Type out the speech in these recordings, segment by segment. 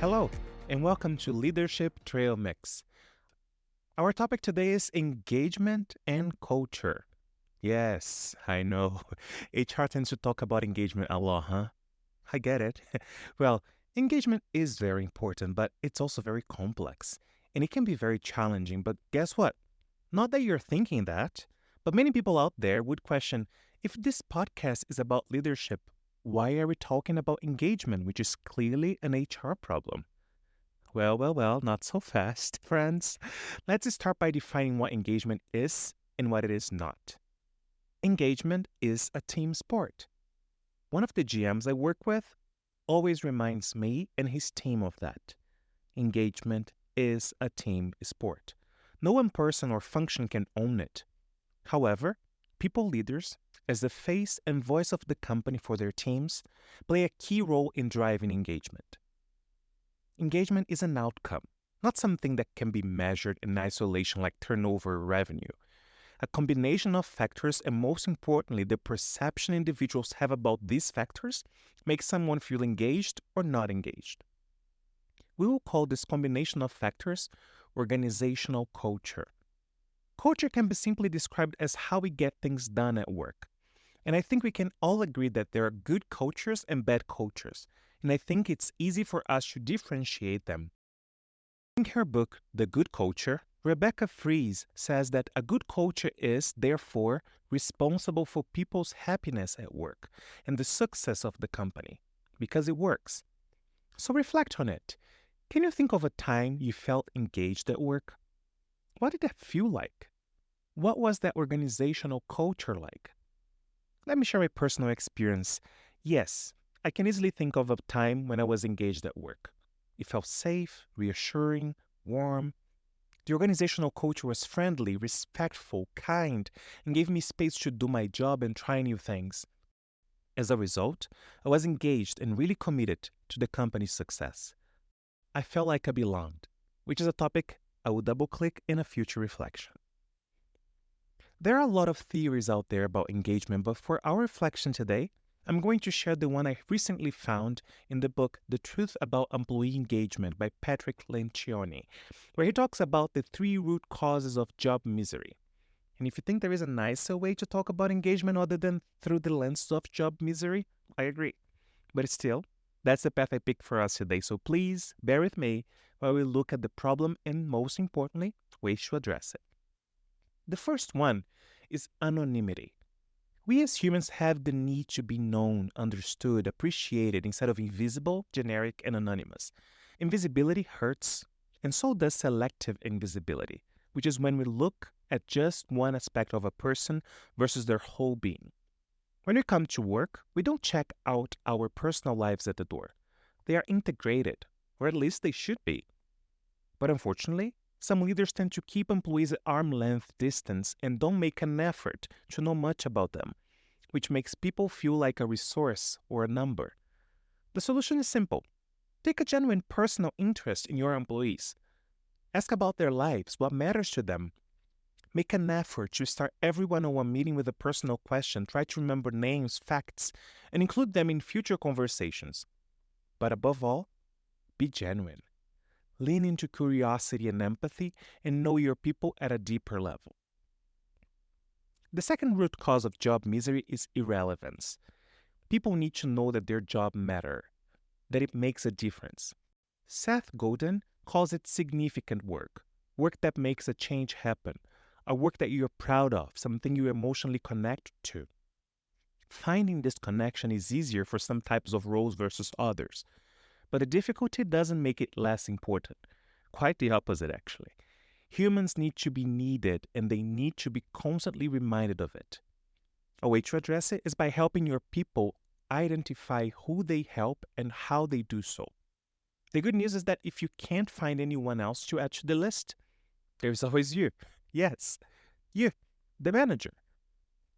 Hello, and welcome to Leadership Trail Mix. Our topic today is engagement and culture. Yes, I know. HR tends to talk about engagement a lot, huh? I get it. Well, engagement is very important, but it's also very complex. And it can be very challenging. But guess what? Not that you're thinking that, but many people out there would question if this podcast is about leadership, why are we talking about engagement, which is clearly an HR problem? Well, not so fast, friends. Let's start by defining what engagement is and what it is not. Engagement is a team sport. One of the GMs I work with always reminds me and his team of that. Engagement is a team sport. No one person or function can own it. However, people leaders, as the face and voice of the company for their teams, play a key role in driving engagement. Engagement is an outcome, not something that can be measured in isolation like turnover or revenue. A combination of factors, and most importantly, the perception individuals have about these factors, makes someone feel engaged or not engaged. We will call this combination of factors organizational culture. Culture can be simply described as how we get things done at work. And I think we can all agree that there are good cultures and bad cultures, and I think it's easy for us to differentiate them. In her book, The Good Culture, Rebecca Fries says that a good culture is, therefore, responsible for people's happiness at work and the success of the company, because it works. So reflect on it. Can you think of a time you felt engaged at work? What did that feel like? What was that organizational culture like? Let me share my personal experience. Yes, I can easily think of a time when I was engaged at work. It felt safe, reassuring, warm. The organizational culture was friendly, respectful, kind, and gave me space to do my job and try new things. As a result, I was engaged and really committed to the company's success. I felt like I belonged, which is a topic I will double click in a future reflection. There are a lot of theories out there about engagement, but for our reflection today, I'm going to share the one I recently found in the book The Truth About Employee Engagement by Patrick Lencioni, where he talks about the three root causes of job misery. And if you think there is a nicer way to talk about engagement other than through the lens of job misery, I agree. But still, that's the path I picked for us today, so please bear with me while we look at the problem and, most importantly, ways to address it. The first one is anonymity. We as humans have the need to be known, understood, appreciated instead of invisible, generic, and anonymous. Invisibility hurts, and so does selective invisibility, which is when we look at just one aspect of a person versus their whole being. When we come to work, we don't check out our personal lives at the door. They are integrated, or at least they should be. But unfortunately, some leaders tend to keep employees at arm's length distance and don't make an effort to know much about them, which makes people feel like a resource or a number. The solution is simple. Take a genuine personal interest in your employees. Ask about their lives, what matters to them. Make an effort to start every one-on-one meeting with a personal question. Try to remember names, facts, and include them in future conversations. But above all, be genuine. Lean into curiosity and empathy and know your people at a deeper level. The second root cause of job misery is irrelevance. People need to know that their job matters, that it makes a difference. Seth Godin calls it significant work, work that makes a change happen, a work that you're proud of, something you emotionally connect to. Finding this connection is easier for some types of roles versus others, but the difficulty doesn't make it less important. Quite the opposite, actually. Humans need to be needed and they need to be constantly reminded of it. A way to address it is by helping your people identify who they help and how they do so. The good news is that if you can't find anyone else to add to the list, there's always you. Yes, you, the manager.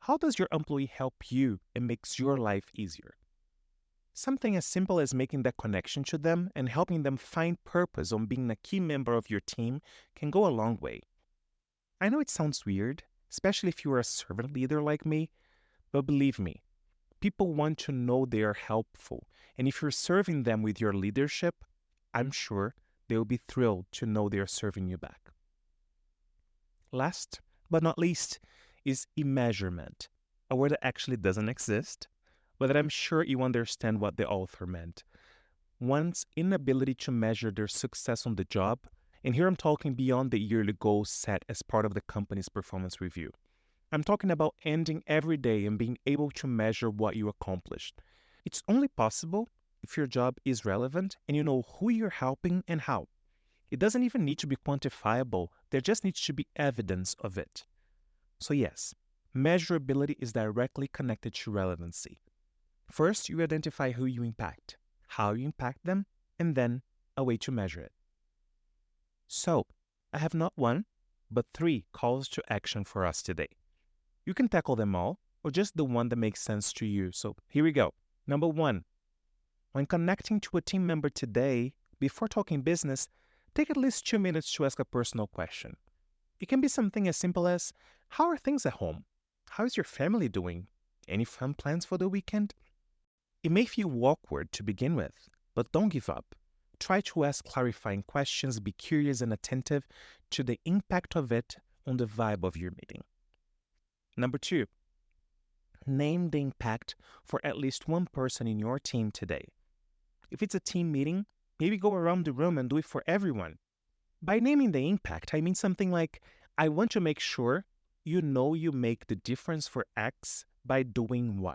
How does your employee help you and makes your life easier? Something as simple as making that connection to them and helping them find purpose on being a key member of your team can go a long way. I know it sounds weird, especially if you are a servant leader like me, but believe me, people want to know they are helpful, and if you're serving them with your leadership, I'm sure they will be thrilled to know they are serving you back. Last but not least is immeasurement, a word that actually doesn't exist, but that I'm sure you understand what the author meant. One's inability to measure their success on the job, and here I'm talking beyond the yearly goals set as part of the company's performance review. I'm talking about ending every day and being able to measure what you accomplished. It's only possible if your job is relevant and you know who you're helping and how. It doesn't even need to be quantifiable, there just needs to be evidence of it. So, yes, measurability is directly connected to relevancy. First, you identify who you impact, how you impact them, and then a way to measure it. So, I have not one, but 3 calls to action for us today. You can tackle them all, or just the one that makes sense to you. So, here we go. Number 1, when connecting to a team member today, before talking business, take at least 2 minutes to ask a personal question. It can be something as simple as, how are things at home? How is your family doing? Any fun plans for the weekend? It may feel awkward to begin with, but don't give up. Try to ask clarifying questions, be curious and attentive to the impact of it on the vibe of your meeting. Number 2, name the impact for at least one person in your team today. If it's a team meeting, maybe go around the room and do it for everyone. By naming the impact, I mean something like, I want to make sure you know you make the difference for X by doing Y.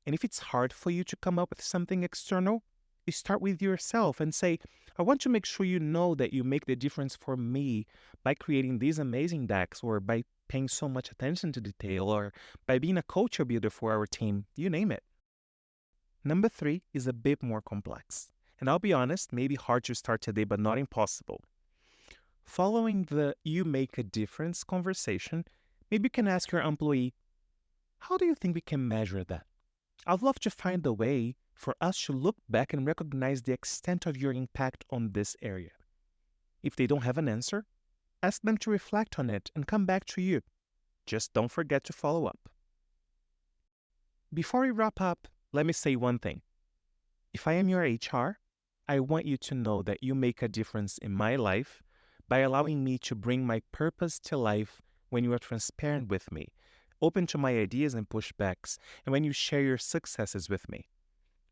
And if it's hard for you to come up with something external, you start with yourself and say, I want to make sure you know that you make the difference for me by creating these amazing decks, or by paying so much attention to detail, or by being a culture builder for our team, you name it. Number 3 is a bit more complex. And I'll be honest, maybe hard to start today, but not impossible. Following the you make a difference conversation, maybe you can ask your employee, how do you think we can measure that? I'd love to find a way for us to look back and recognize the extent of your impact on this area. If they don't have an answer, ask them to reflect on it and come back to you. Just don't forget to follow up. Before we wrap up, let me say one thing. If I am your HR, I want you to know that you make a difference in my life by allowing me to bring my purpose to life when you are transparent with me, open to my ideas and pushbacks, and when you share your successes with me.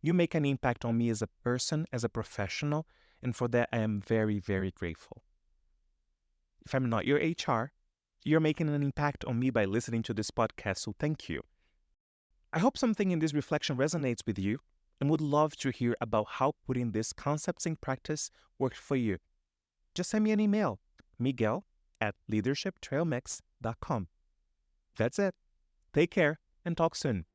You make an impact on me as a person, as a professional, and for that I am very, very grateful. If I'm not your HR, you're making an impact on me by listening to this podcast, so thank you. I hope something in this reflection resonates with you, and would love to hear about how putting these concepts in practice worked for you. Just send me an email, miguel@leadershiptrailmix.com. That's it. Take care and talk soon.